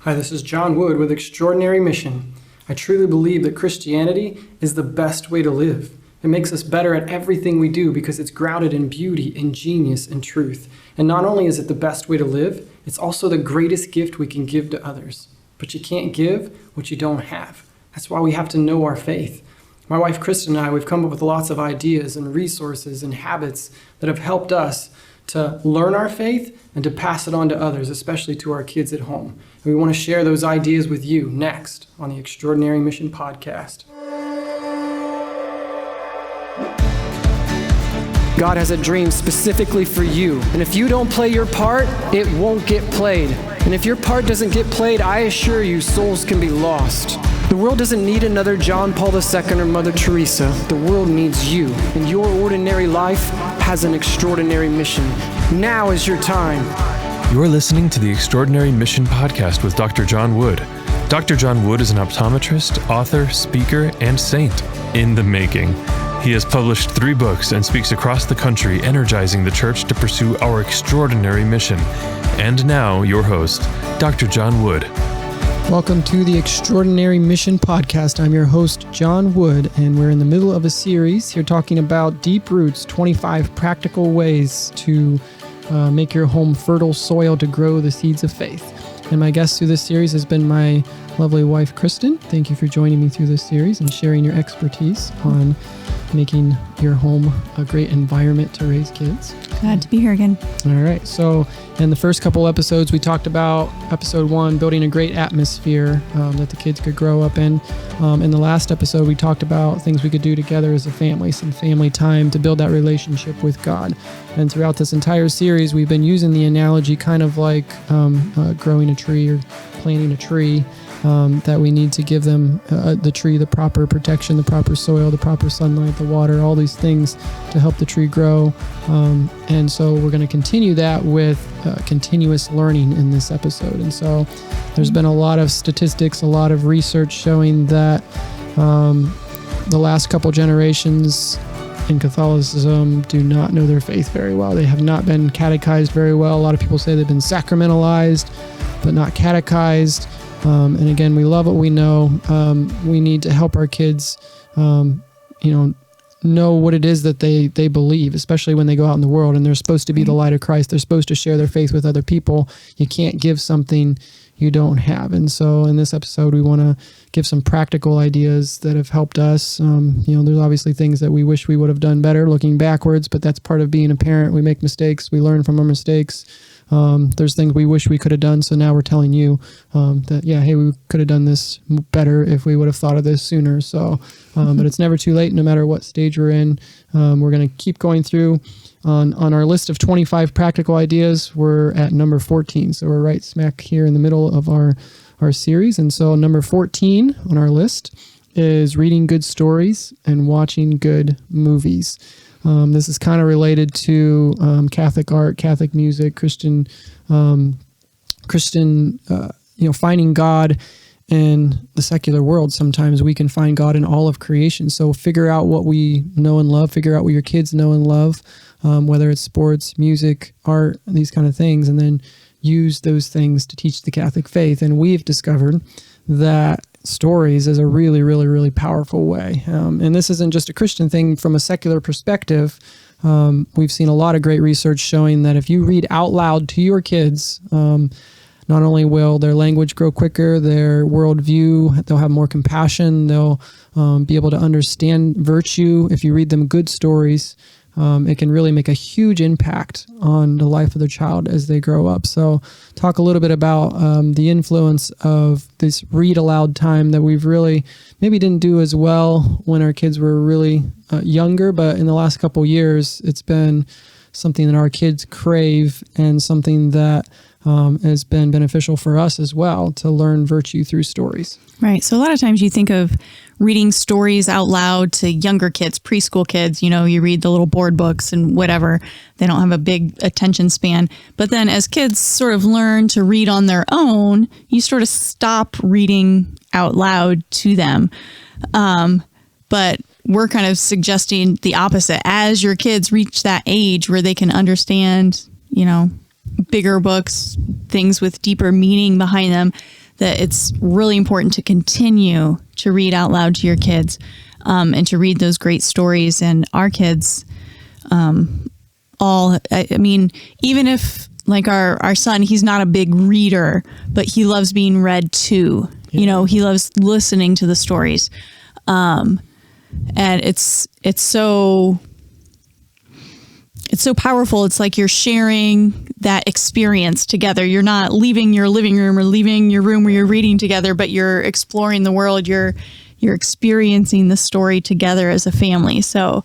Hi, this is John Wood with Extraordinary Mission. I truly believe that Christianity is the best way to live. It makes us better at everything we do because it's grounded in beauty, in genius, and truth. And not only is it the best way to live, it's also the greatest gift we can give to others. But you can't give what you don't have. That's why we have to know our faith. My wife Kristin and I, we've come up with lots of ideas and resources and habits that have helped us to learn our faith and to pass it on to others, especially to our kids at home. And we want to share those ideas with you next on the Extraordinary Mission Podcast. God has a dream specifically for you. And if you don't play your part, it won't get played. And if your part doesn't get played, I assure you, souls can be lost. The world doesn't need another John Paul II or Mother Teresa. The world needs you. And your ordinary life has an extraordinary mission. Now is your time. You're listening to the Extraordinary Mission Podcast with Dr. John Wood. Dr. John Wood is an optometrist, author, speaker, and saint in the making. He has published 3 books and speaks across the country, energizing the church to pursue our extraordinary mission. And now, your host, Dr. John Wood. Welcome to the Extraordinary Mission Podcast. I'm your host, John Wood, and we're in the middle of a series here talking about Deep Roots, 25 practical ways to make your home fertile soil to grow the seeds of faith. And my guest through this series has been my lovely wife, Kristin. Thank you for joining me through this series and sharing your expertise on making your home a great environment to raise kids. Glad to be here again. All right. So in the first couple episodes, we talked about episode 1, building a great atmosphere that the kids could grow up in. In the last episode, we talked about things we could do together as a family, some family time to build that relationship with God. And throughout this entire series, we've been using the analogy kind of like growing a tree or planting a tree. That we need to give them the tree the proper protection, the proper soil, the proper sunlight, the water, all these things to help the tree grow. And so we're going to continue that with continuous learning in this episode. And so there's been a lot of statistics, a lot of research showing that the last couple generations in Catholicism do not know their faith very well. They have not been catechized very well. A lot of people say they've been sacramentalized, but not catechized. And again, we love what we know. We need to help our kids, know what it is that they believe, especially when they go out in the world and they're supposed to be the light of Christ. They're supposed to share their faith with other people. You can't give something you don't have. And so in this episode, we want to give some practical ideas that have helped us. There's obviously things that we wish we would have done better looking backwards, but that's part of being a parent. We make mistakes. We learn from our mistakes. There's things we wish we could have done. So now we're telling you hey, we could have done this better if we would have thought of this sooner. So, but it's never too late, no matter what stage we're in. We're going to keep going through on our list of 25 practical ideas. We're at number 14. So we're right smack here in the middle of our series. And so number 14 on our list is reading good stories and watching good movies. This is kind of related to Catholic art, Catholic music, Christian, finding God in the secular world. Sometimes we can find God in all of creation. So figure out what we know and love, figure out what your kids know and love, whether it's sports, music, art, these kind of things, and then use those things to teach the Catholic faith. And we've discovered that stories is a really, really, really powerful way. And this isn't just a Christian thing. From a secular perspective, we've seen a lot of great research showing that if you read out loud to your kids, not only will their language grow quicker, their worldview, they'll have more compassion, they'll be able to understand virtue. If you read them good stories, it can really make a huge impact on the life of their child as they grow up. So talk a little bit about the influence of this read aloud time that we've really maybe didn't do as well when our kids were really younger, but in the last couple years, it's been something that our kids crave and something that has been beneficial for us as well to learn virtue through stories. Right. So a lot of times you think of reading stories out loud to younger kids, preschool kids, you read the little board books and whatever. They don't have a big attention span. But then as kids sort of learn to read on their own, you sort of stop reading out loud to them. But we're kind of suggesting the opposite. As your kids reach that age where they can understand, bigger books, things with deeper meaning behind them, that it's really important to continue to read out loud to your kids, and to read those great stories. And our kids, I mean, even if like our son, he's not a big reader, but he loves being read to. You know, he loves listening to the stories. And it's so powerful. It's like you're sharing that experience together. You're not leaving your living room or leaving your room where you're reading together, but you're exploring the world. You're experiencing the story together as a family. So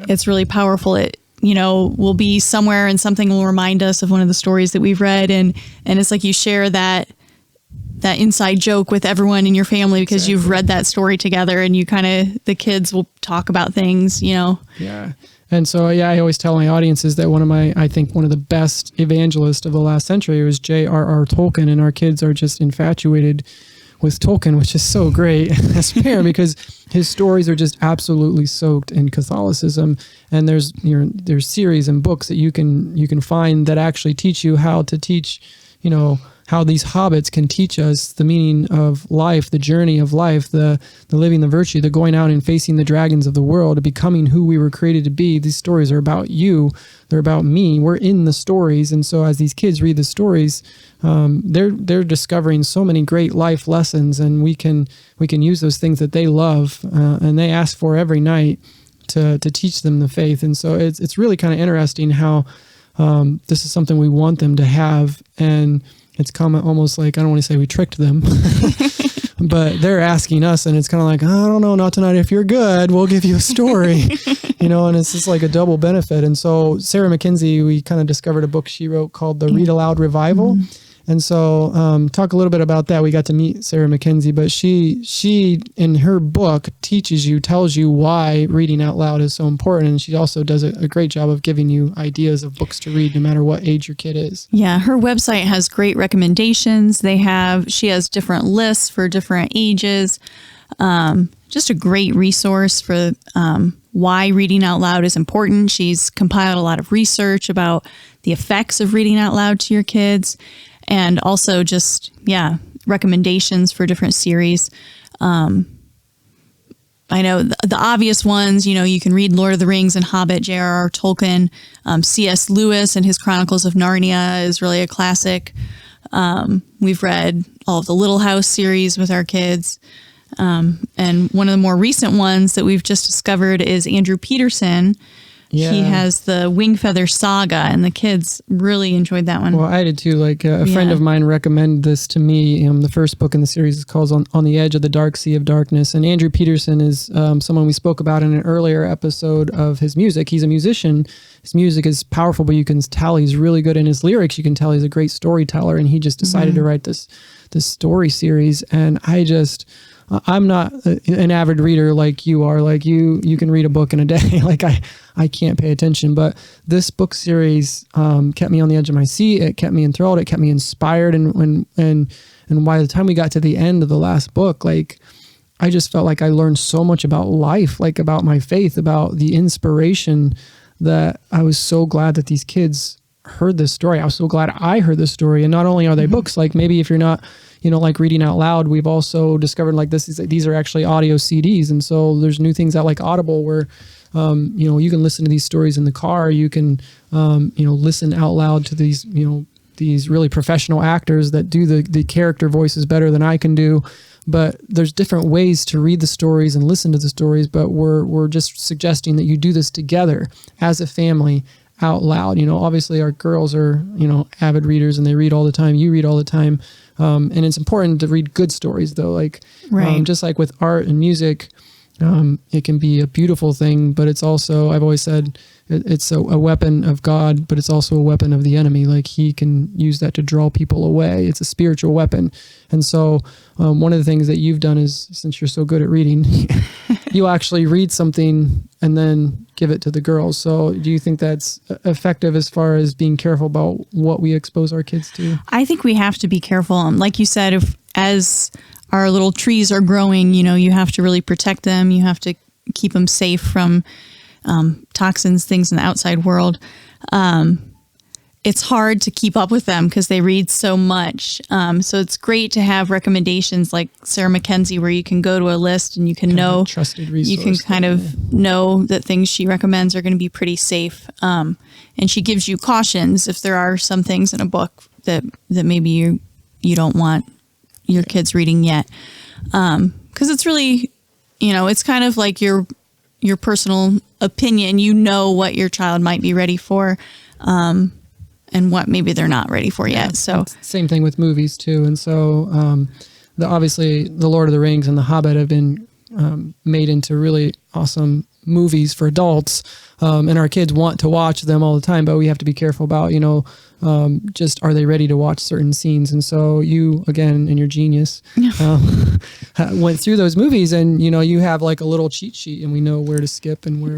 it's really powerful. We'll be somewhere and something will remind us of one of the stories that we've read. And it's like you share that inside joke with everyone in your family because you've read that story together, and you the kids will talk about things, Yeah. And so, I always tell my audiences that one of the best evangelists of the last century was J.R.R. Tolkien, and our kids are just infatuated with Tolkien, which is so great as a parent because his stories are just absolutely soaked in Catholicism. And there's series and books that you can find that actually teach you how to teach, how these hobbits can teach us the meaning of life, the journey of life, the living the virtue, the going out and facing the dragons of the world, becoming who we were created to be. These stories are about you. They're about me. We're in the stories. And so as these kids read the stories, they're discovering so many great life lessons, and we can use those things that they love and they ask for every night to teach them the faith. And so it's really kind of interesting how this is something we want them to have. And it's almost like, I don't want to say we tricked them, but they're asking us, and it's kind of like, I don't know, not tonight. If you're good, we'll give you a story, and it's just like a double benefit. And so Sarah McKenzie, we kind of discovered a book she wrote called The Read Aloud Revival. Mm-hmm. And so talk a little bit about that. We got to meet Sarah McKenzie, but she in her book tells you why reading out loud is so important. And she also does a great job of giving you ideas of books to read no matter what age your kid is. Yeah, her website has great recommendations. She has different lists for different ages. Just a great resource for why reading out loud is important. She's compiled a lot of research about the effects of reading out loud to your kids. And also just, recommendations for different series. I know the obvious ones, you can read Lord of the Rings and Hobbit, J.R.R. Tolkien. C.S. Lewis and his Chronicles of Narnia is really a classic. We've read all of the Little House series with our kids. And one of the more recent ones that we've just discovered is Andrew Peterson. Yeah. He has the Wing Feather Saga, and the kids really enjoyed that one. Well, I did too. Like a friend of mine recommended this to me. The first book in the series is called On the Edge of the Dark Sea of Darkness. And Andrew Peterson is someone we spoke about in an earlier episode of his music. He's a musician. His music is powerful, but you can tell he's really good in his lyrics. You can tell he's a great storyteller, and he just decided to write this story series. And I'm not an avid reader like you are. Like you can read a book in a day. Like I can't pay attention. But this book series kept me on the edge of my seat. It kept me enthralled. It kept me inspired. And by the time we got to the end of the last book, like I just felt like I learned so much about life, like about my faith, about the inspiration, that I was so glad that these kids heard this story. I was so glad I heard this story. And not only are they books, like maybe if you're not, like reading out loud, we've also discovered like these are actually audio CDs. And so there's new things out like Audible where, you can listen to these stories in the car. You can, listen out loud to these, these really professional actors that do the character voices better than I can do. But there's different ways to read the stories and listen to the stories. But we're just suggesting that you do this together as a family out loud. Obviously our girls are, avid readers and they read all the time. You read all the time. And it's important to read good stories though. Like, just like with art and music, it can be a beautiful thing, but it's also, I've always said it's a weapon of God, but it's also a weapon of the enemy. Like he can use that to draw people away. It's a spiritual weapon. And so, one of the things that you've done is, since you're so good at reading, you actually read something and then give it to the girls. So do you think that's effective as far as being careful about what we expose our kids to? I think we have to be careful. Like you said, as our little trees are growing, you have to really protect them. You have to keep them safe from toxins, things in the outside world. it's hard to keep up with them because they read so much. So it's great to have recommendations like Sarah Mackenzie, where you can go to a list and you can know, trusted resource. You can kind of know that things she recommends are going to be pretty safe. And she gives you cautions if there are some things in a book that maybe you don't want your kids reading yet. Because it's really, it's kind of like your personal opinion. You know what your child might be ready for. And what maybe they're not ready for yet. So same thing with movies too. And so obviously the Lord of the Rings and the Hobbit have been made into really awesome movies for adults. And our kids want to watch them all the time, but we have to be careful about, just are they ready to watch certain scenes? And so you, again, in your genius, went through those movies, and you have like a little cheat sheet, and we know where to skip and where,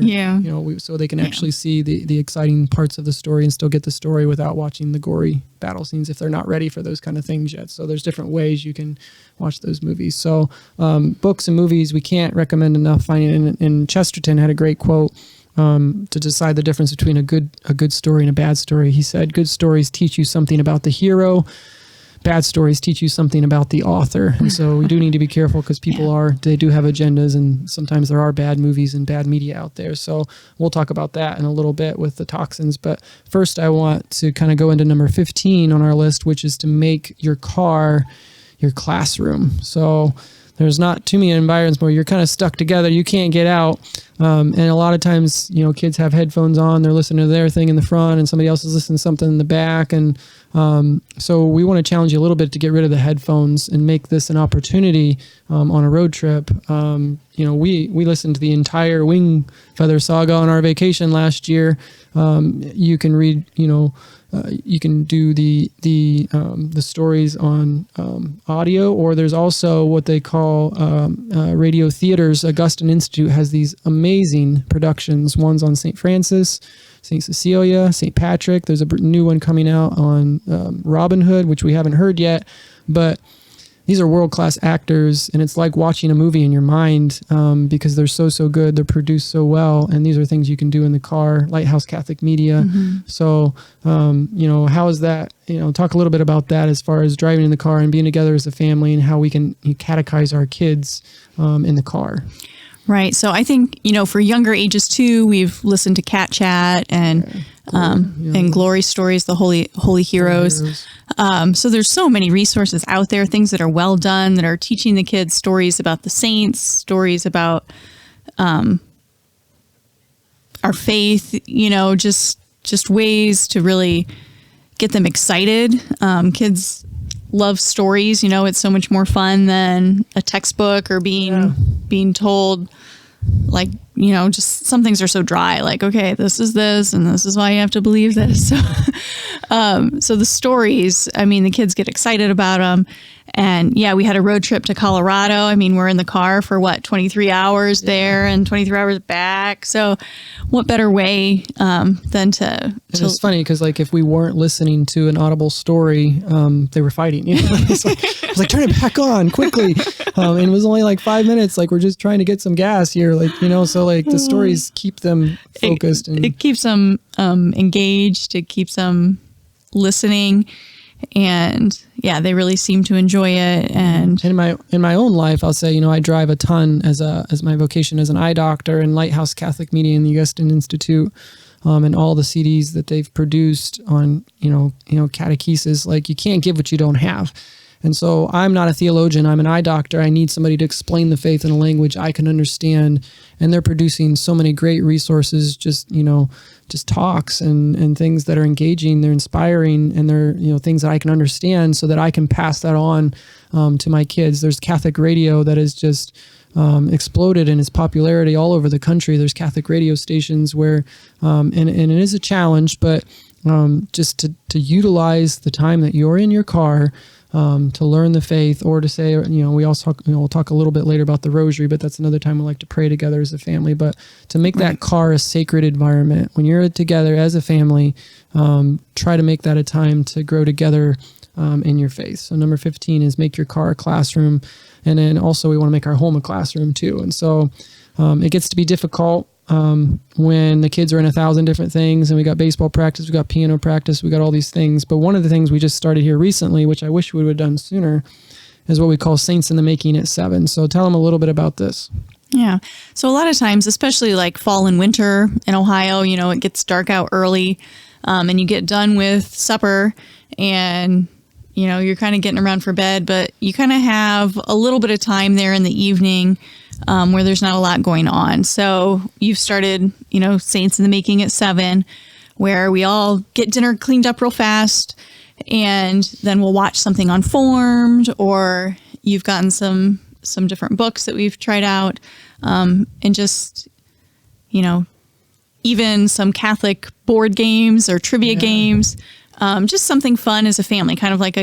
so they can actually see the exciting parts of the story and still get the story without watching the gory battle scenes if they're not ready for those kind of things yet. So there's different ways you can watch those movies. So books and movies, we can't recommend enough. Finding in Chesterton had a great quote. To decide the difference between a good story and a bad story. He said, good stories teach you something about the hero. Bad stories teach you something about the author. And so we do need to be careful because people they do have agendas, and sometimes there are bad movies and bad media out there. So we'll talk about that in a little bit with the toxins. But first I want to kind of go into number 15 on our list, which is to make your car your classroom. So there's not too many environments where you're kind of stuck together. You can't get out. And a lot of times, kids have headphones on. They're listening to their thing in the front and somebody else is listening to something in the back. And so we want to challenge you a little bit to get rid of the headphones and make this an opportunity on a road trip. We listened to the entire Wing Feather saga on our vacation last year. You can read, you can do the stories on audio, or there's also what they call radio theaters. Augustine Institute has these amazing productions. One's on St. Francis, St. Cecilia, St. Patrick. There's a new one coming out on Robin Hood, which we haven't heard yet, but these are world-class actors, and it's like watching a movie in your mind because they're so good. They're produced so well, and these are things you can do in the car. Lighthouse Catholic Media. Mm-hmm. So, how is that? Talk a little bit about that as far as driving in the car and being together as a family, and how we can catechize our kids in the car. Right. So I think, for younger ages too, we've listened to Cat Chat and and Glory Stories, the Holy Heroes. So there's so many resources out there, things that are well done, that are teaching the kids stories about the saints, stories about our faith, just ways to really get them excited. Kids love stories. It's so much more fun than a textbook or being told, like, just some things are so dry, like, okay, this is this, and this is why you have to believe this. So the stories, the kids get excited about them. And we had a road trip to Colorado. We're in the car for 23 hours there and 23 hours back. So what better way than to... And it's funny because if we weren't listening to an audible story, they were fighting. It's I was like, turn it back on quickly. And it was only 5 minutes. We're just trying to get some gas here. So the stories keep them focused. It keeps them engaged. It keeps them listening. And they really seem to enjoy it. And in my own life, I'll say, I drive a ton as my vocation as an eye doctor, and Lighthouse Catholic Media and the Augustine Institute, and all the CDs that they've produced on, catechesis. You can't give what you don't have. And so I'm not a theologian. I'm an eye doctor. I need somebody to explain the faith in a language I can understand. And they're producing so many great resources, just talks and things that are engaging. They're inspiring, and they're, things that I can understand so that I can pass that on to my kids. There's Catholic radio that has just exploded in its popularity all over the country. There's Catholic radio stations where, and it is a challenge, but just to utilize the time that you're in your car to learn the faith, or to say, we also talk, we'll talk a little bit later about the rosary, but that's another time we like to pray together as a family. But to make that car a sacred environment, when you're together as a family, try to make that a time to grow together in your faith. So number 15 is make your car a classroom. And then also we want to make our home a classroom too. And so it gets to be difficult when the kids are in 1,000 different things, and we got baseball practice, we got piano practice, we got all these things. But one of the things we just started here recently, which I wish we would have done sooner, is what we call Saints in the Making at 7. So tell them a little bit about this. Yeah. So a lot of times, especially like fall and winter in Ohio, it gets dark out early, and you get done with supper and, you're kind of getting around for bed, but you kind of have a little bit of time there in the evening where there's not a lot going on. So you've started, Saints in the Making at 7, where we all get dinner cleaned up real fast, and then we'll watch something on Formed, or you've gotten some different books that we've tried out, and just, even some Catholic board games or trivia games, just something fun as a family, kind of like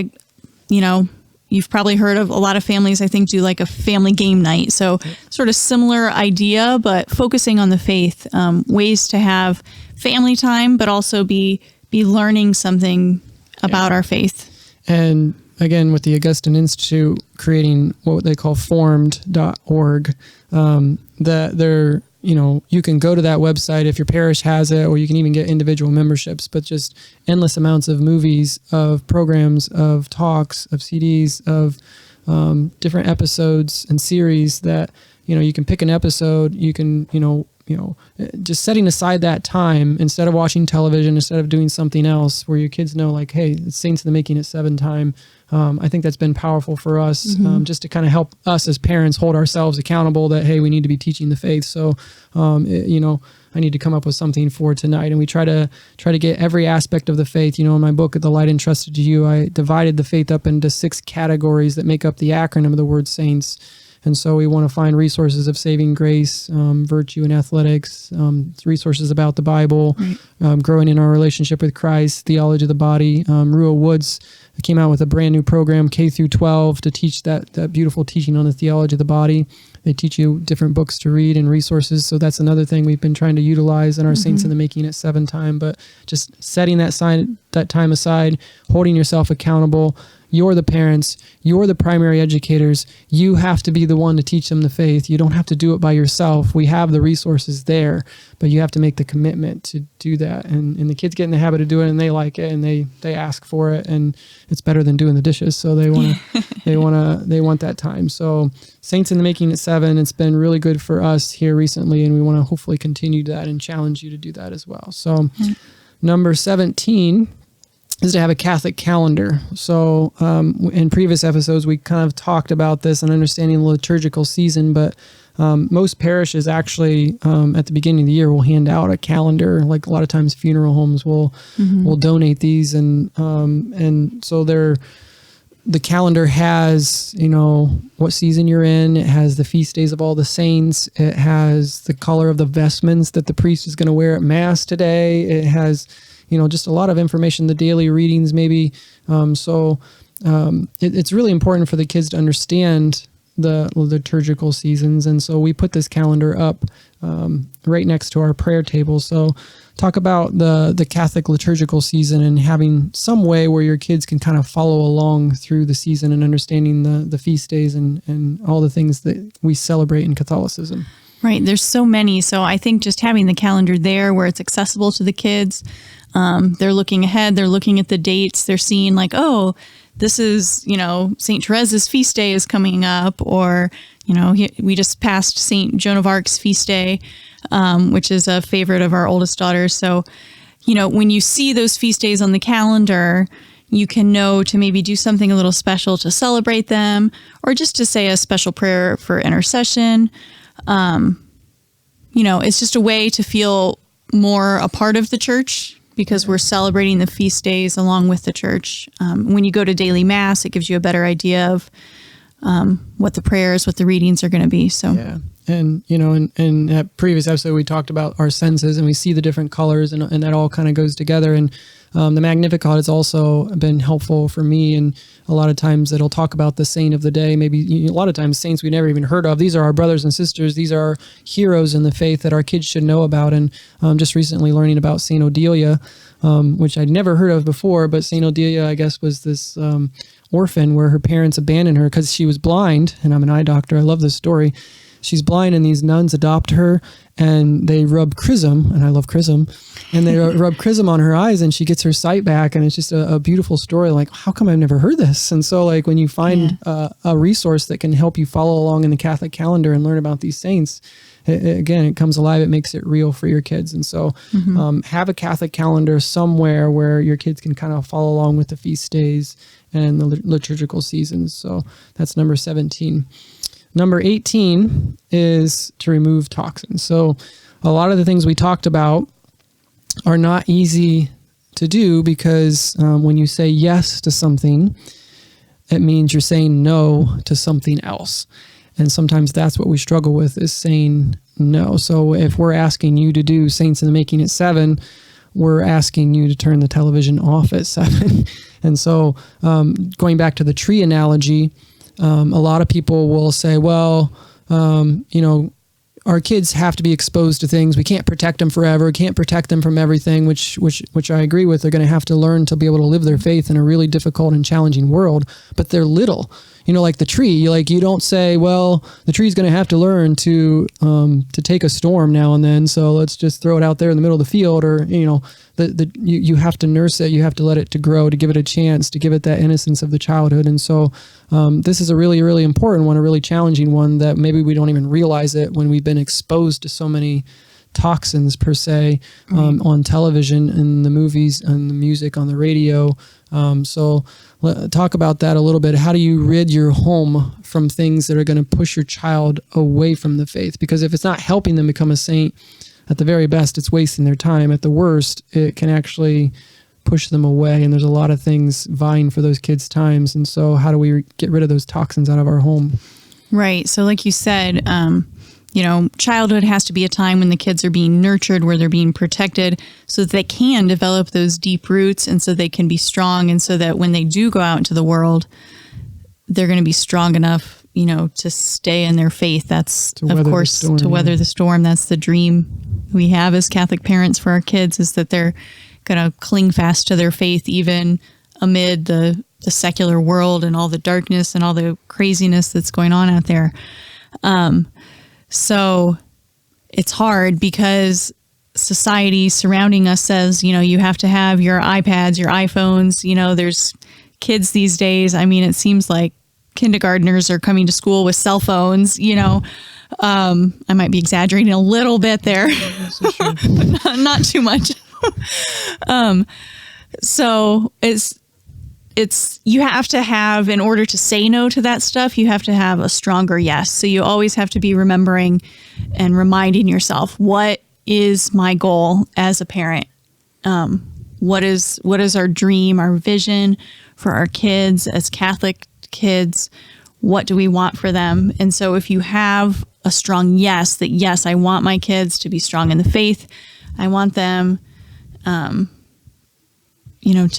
you've probably heard of a lot of families, I think, do like a family game night. So sort of similar idea, but focusing on the faith, ways to have family time, but also be learning something about our faith. And again, with the Augustine Institute creating what they call formed.org, that they're, you can go to that website if your parish has it, or you can even get individual memberships, but just endless amounts of movies, of programs, of talks, of CDs, of different episodes and series that, you can pick an episode, you can, just setting aside that time instead of watching television, instead of doing something else, where your kids know, like, hey, it's Saints in the Making at 7 time. I think that's been powerful for us, just to kind of help us as parents hold ourselves accountable that, hey, we need to be teaching the faith. So, I need to come up with something for tonight. And we try to get every aspect of the faith. In my book, The Light Entrusted to You, I divided the faith up into 6 categories that make up the acronym of the word saints. And so we want to find resources of saving grace, virtue and athletics, resources about the Bible, growing in our relationship with Christ, theology of the body. Ruo Woods came out with a brand new program, K through 12, to teach that beautiful teaching on the theology of the body. They teach you different books to read and resources. So that's another thing we've been trying to utilize in our Saints in the Making at 7 time. But just setting that time aside, holding yourself accountable. You're the parents. You're the primary educators. You have to be the one to teach them the faith. You don't have to do it by yourself. We have the resources there, but you have to make the commitment to do that. And the kids get in the habit of doing it, and they like it, and they ask for it, and it's better than doing the dishes. So they want that time. So Saints in the Making at 7, it's been really good for us here recently, and we want to hopefully continue that and challenge you to do that as well. So number 17 is to have a Catholic calendar. So in previous episodes, we kind of talked about this and understanding the liturgical season, but most parishes actually at the beginning of the year will hand out a calendar. Like a lot of times funeral homes will donate these, and so the calendar has, what season you're in. It has the feast days of all the saints. It has the color of the vestments that the priest is going to wear at Mass today. It has just a lot of information, the daily readings maybe. It's really important for the kids to understand the liturgical seasons. And so we put this calendar up right next to our prayer table. So talk about the Catholic liturgical season and having some way where your kids can kind of follow along through the season and understanding the feast days and all the things that we celebrate in Catholicism. Right. There's so many. So I think just having the calendar there where it's accessible to the kids, they're looking ahead, they're looking at the dates, they're seeing like, oh, this is, St. Therese's feast day is coming up, or, we just passed St. Joan of Arc's feast day, which is a favorite of our oldest daughter. So, when you see those feast days on the calendar, you can know to maybe do something a little special to celebrate them, or just to say a special prayer for intercession. It's just a way to feel more a part of the church because we're celebrating the feast days along with the church. When you go to daily Mass, it gives you a better idea of what the prayers, what the readings are going to be. So yeah. And, in that previous episode, we talked about our senses and we see the different colors and that all kind of goes together. And the Magnificat has also been helpful for me. And a lot of times it'll talk about the saint of the day. Maybe a lot of times saints we never even heard of. These are our brothers and sisters. These are heroes in the faith that our kids should know about. And just recently learning about Saint Odelia, which I'd never heard of before. But Saint Odelia, I guess, was this orphan where her parents abandoned her because she was blind. And I'm an eye doctor. I love this story. she's blind, and these nuns adopt her, and they rub chrism, and I love chrism, and they rub chrism on her eyes, and she gets her sight back. And it's just a beautiful story. Like, how come I've never heard this? And so, like, when you find a resource that can help you follow along in the Catholic calendar and learn about these saints, it comes alive. It makes it real for your kids. And so have a Catholic calendar somewhere where your kids can kind of follow along with the feast days and the liturgical seasons. So that's number 17. Number 18 is to remove toxins. So a lot of the things we talked about are not easy to do, because when you say yes to something, it means you're saying no to something else. And sometimes that's what we struggle with, is saying no. So if we're asking you to do Saints in the Making at 7, we're asking you to turn the television off at 7. And so going back to the tree analogy, a lot of people will say, well, our kids have to be exposed to things. We can't protect them forever. Can't protect them from everything, which I agree with. They're going to have to learn to be able to live their faith in a really difficult and challenging world, but they're little. Like the tree, you don't say, well, the tree's going to have to learn to take a storm now and then, so let's just throw it out there in the middle of the field, or, you have to nurse it. You have to let it to grow, to give it a chance, to give it that innocence of the childhood. And so this is a really, really important one, a really challenging one that maybe we don't even realize it when we've been exposed to so many toxins per se, on television, in the movies, and the music, on the radio. So talk about that a little bit. How do you rid your home from things that are going to push your child away from the faith? Because if it's not helping them become a saint, at the very best, it's wasting their time. At the worst, it can actually push them away. And there's a lot of things vying for those kids' times. And so how do we get rid of those toxins out of our home? Right. So like you said, childhood has to be a time when the kids are being nurtured, where they're being protected, so that they can develop those deep roots, and so they can be strong, and so that when they do go out into the world, they're going to be strong enough, to stay in their faith. That's, of course, to weather the storm. That's the dream we have as Catholic parents for our kids, is that they're going to cling fast to their faith, even amid the secular world and all the darkness and all the craziness that's going on out there. So it's hard, because society surrounding us says, you have to have your iPads, your iPhones. There's kids these days. I mean, it seems like kindergartners are coming to school with cell phones. I might be exaggerating a little bit there, but not too much. So it's you have to have, in order to say no to that stuff, you have to have a stronger yes. So you always have to be remembering and reminding yourself, what is my goal as a parent? What is our dream, our vision for our kids as Catholic kids? What do we want for them? And so if you have a strong yes, that yes, I want my kids to be strong in the faith. I want them, to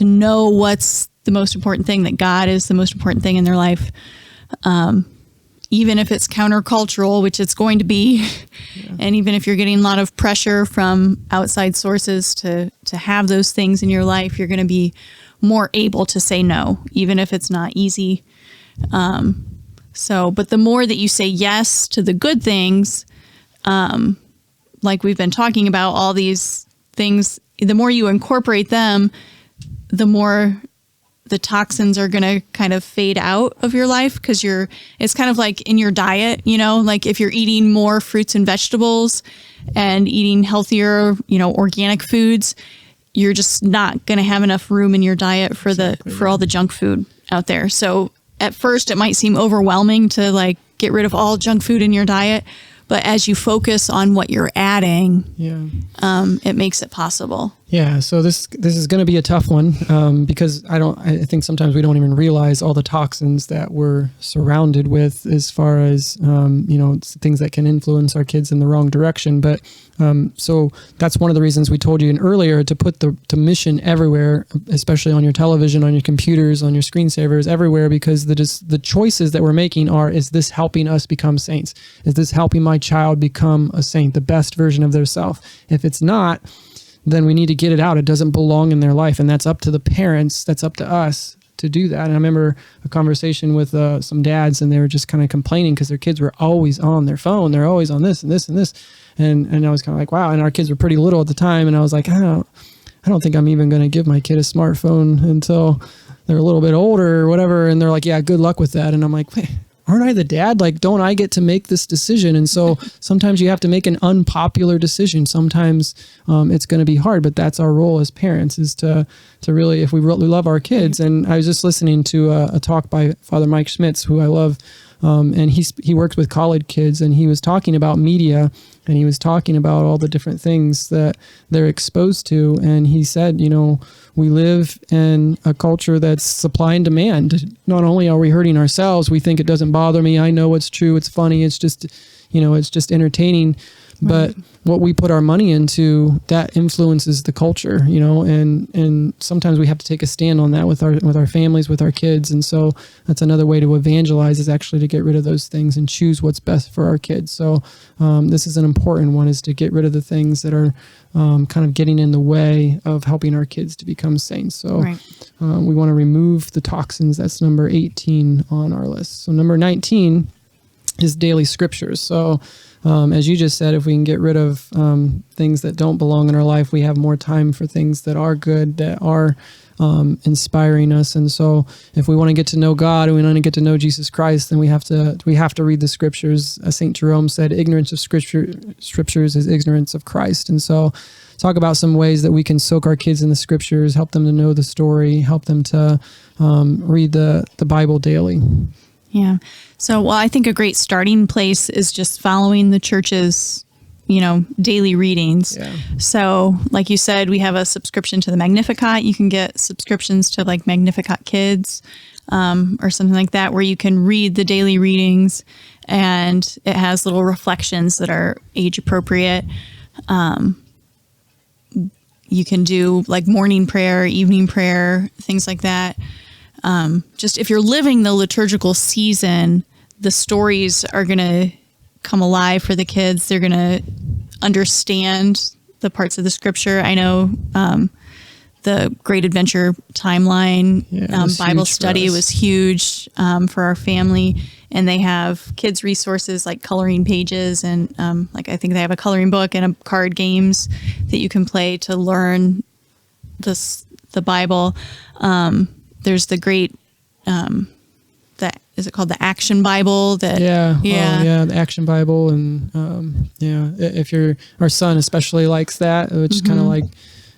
know what's the most important thing, that God is the most important thing in their life. Even if it's countercultural, which it's going to be. Yeah. And even if you're getting a lot of pressure from outside sources to have those things in your life, you're going to be more able to say no, even if it's not easy. But the more that you say yes to the good things, like we've been talking about, all these things, the more you incorporate them, the more the toxins are going to kind of fade out of your life, because it's kind of like in your diet, like if you're eating more fruits and vegetables and eating healthier, organic foods, you're just not going to have enough room in your diet for all the junk food out there. So at first it might seem overwhelming to get rid of all junk food in your diet, but as you focus on what you're adding, it makes it possible. Yeah. So this is going to be a tough one, because I think sometimes we don't even realize all the toxins that we're surrounded with, as far as, things that can influence our kids in the wrong direction. But so that's one of the reasons we told you earlier to put the mission everywhere, especially on your television, on your computers, on your screensavers, everywhere, because the choices that we're making are, is this helping us become saints? Is this helping my child become a saint, the best version of their self? If it's not, then we need to get it out. It doesn't belong in their life. And that's up to the parents. That's up to us to do that. And I remember a conversation with some dads, and they were just kind of complaining because their kids were always on their phone. They're always on this and this and this. And I was kind of like, wow. And our kids were pretty little at the time. And I was like, I don't think I'm even going to give my kid a smartphone until they're a little bit older or whatever. And they're like, yeah, good luck with that. And I'm like, wait, aren't I the dad? Like, don't I get to make this decision? And so sometimes you have to make an unpopular decision. Sometimes it's going to be hard, but that's our role as parents, is to really, if we really love our kids. And I was just listening to a talk by Father Mike Schmitz, who I love. And he works with college kids, and he was talking about media, and he was talking about all the different things that they're exposed to. And he said, we live in a culture that's supply and demand. Not only are we hurting ourselves, we think it doesn't bother me. I know it's true. It's funny. It's just, it's just entertaining. But what we put our money into, that influences the culture, and sometimes we have to take a stand on that with our families, with our kids. And so that's another way to evangelize, is actually to get rid of those things and choose what's best for our kids. So this is an important one, is to get rid of the things that are kind of getting in the way of helping our kids to become saints. So we want to remove the toxins. That's number 18 on our list. So number 19 is daily scriptures. So as you just said, if we can get rid of things that don't belong in our life, we have more time for things that are good, that are inspiring us. And so if we want to get to know God and we want to get to know Jesus Christ, then we have to read the scriptures. As St. Jerome said, ignorance of scriptures is ignorance of Christ. And so talk about some ways that we can soak our kids in the scriptures, help them to know the story, help them to read the Bible daily. Yeah. So, I think a great starting place is just following the church's, daily readings. Yeah. So, like you said, we have a subscription to the Magnificat. You can get subscriptions to like Magnificat Kids, or something like that, where you can read the daily readings, and it has little reflections that are age appropriate. You can do like morning prayer, evening prayer, things like that. Just if you're living the liturgical season, the stories are going to come alive for the kids. They're going to understand the parts of the scripture. I know the Great Adventure Timeline Bible study was huge for our family. And they have kids' resources like coloring pages, and I think they have a coloring book and a card games that you can play to learn the Bible. There's the great, is it called the Action Bible? The Action Bible. And if our son especially likes that, which kind of like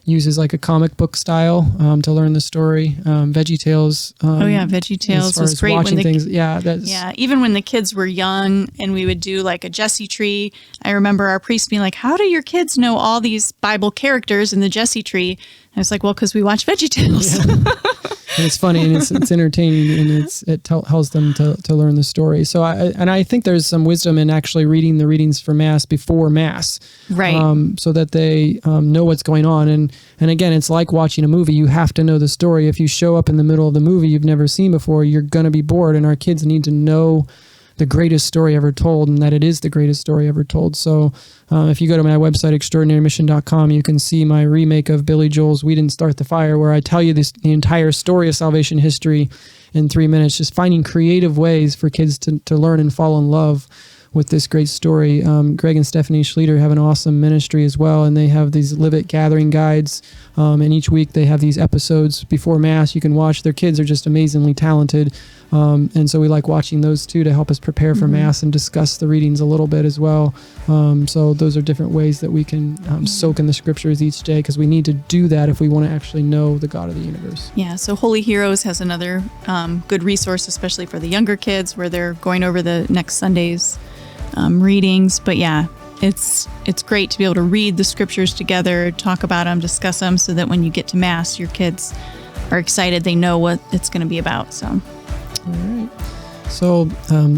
uses like a comic book style to learn the story. VeggieTales. VeggieTales was great when even when the kids were young and we would do like a Jesse tree. I remember our priest being like, "How do your kids know all these Bible characters in the Jesse tree?" And I was like, "Well, because we watch VeggieTales." Yeah. And it's funny, and it's entertaining, and it tells them to learn the story. So I think there's some wisdom in actually reading the readings for Mass before Mass, right? So that they know what's going on. And again, it's like watching a movie. You have to know the story. If you show up in the middle of the movie you've never seen before, you're gonna be bored. And our kids need to know the greatest story ever told, and that it is the greatest story ever told. So if you go to my website, extraordinarymission.com, you can see my remake of Billy Joel's We Didn't Start the Fire, where I tell you the entire story of salvation history in 3 minutes, just finding creative ways for kids to learn and fall in love with this great story. Greg and Stephanie Schlueter have an awesome ministry as well, and they have these Live It Gathering guides, and each week they have these episodes before Mass you can watch. Their kids are just amazingly talented, and so we like watching those too to help us prepare for Mass and discuss the readings a little bit as well. So those are different ways that we can soak in the scriptures each day, because we need to do that if we want to actually know the God of the universe. Yeah, so Holy Heroes has another good resource, especially for the younger kids, where they're going over the next Sunday's readings. But yeah, it's great to be able to read the scriptures together, talk about them, discuss them, so that when you get to Mass, your kids are excited. They know what it's going to be about. So, all right. So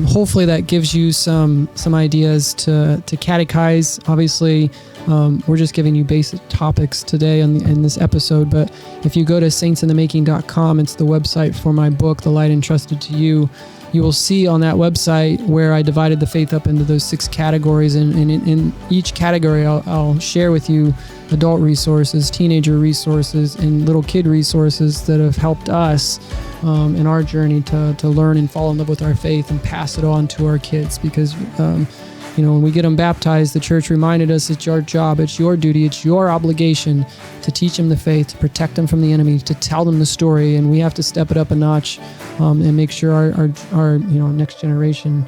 hopefully that gives you some ideas to catechize. Obviously, we're just giving you basic topics today in this episode, but if you go to saintsinthemaking.com, it's the website for my book, The Light Entrusted to You. you will see on that website where I divided the faith up into those 6 categories. And in each category, I'll share with you adult resources, teenager resources, and little kid resources that have helped us in our journey to learn and fall in love with our faith and pass it on to our kids. Because when we get them baptized, the church reminded us it's your job, it's your duty, it's your obligation to teach them the faith, to protect them from the enemy, to tell them the story, and we have to step it up a notch and make sure our next generation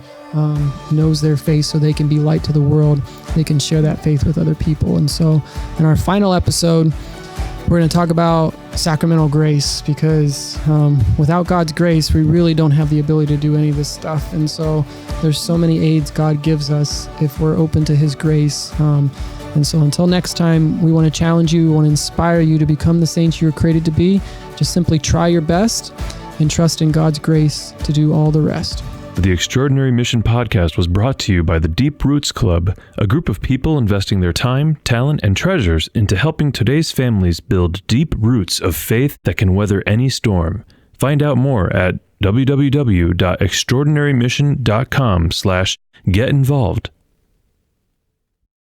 knows their faith, so they can be light to the world. They can share that faith with other people. And so, in our final episode, we're going to talk about sacramental grace, because without God's grace, we really don't have the ability to do any of this stuff. And so there's so many aids God gives us if we're open to His grace. And so until next time, we want to challenge you, we want to inspire you to become the saints you were created to be. Just simply try your best and trust in God's grace to do all the rest. The Extraordinary Mission podcast was brought to you by the Deep Roots Club, a group of people investing their time, talent, and treasures into helping today's families build deep roots of faith that can weather any storm. Find out more at www.extraordinarymission.com/get-involved.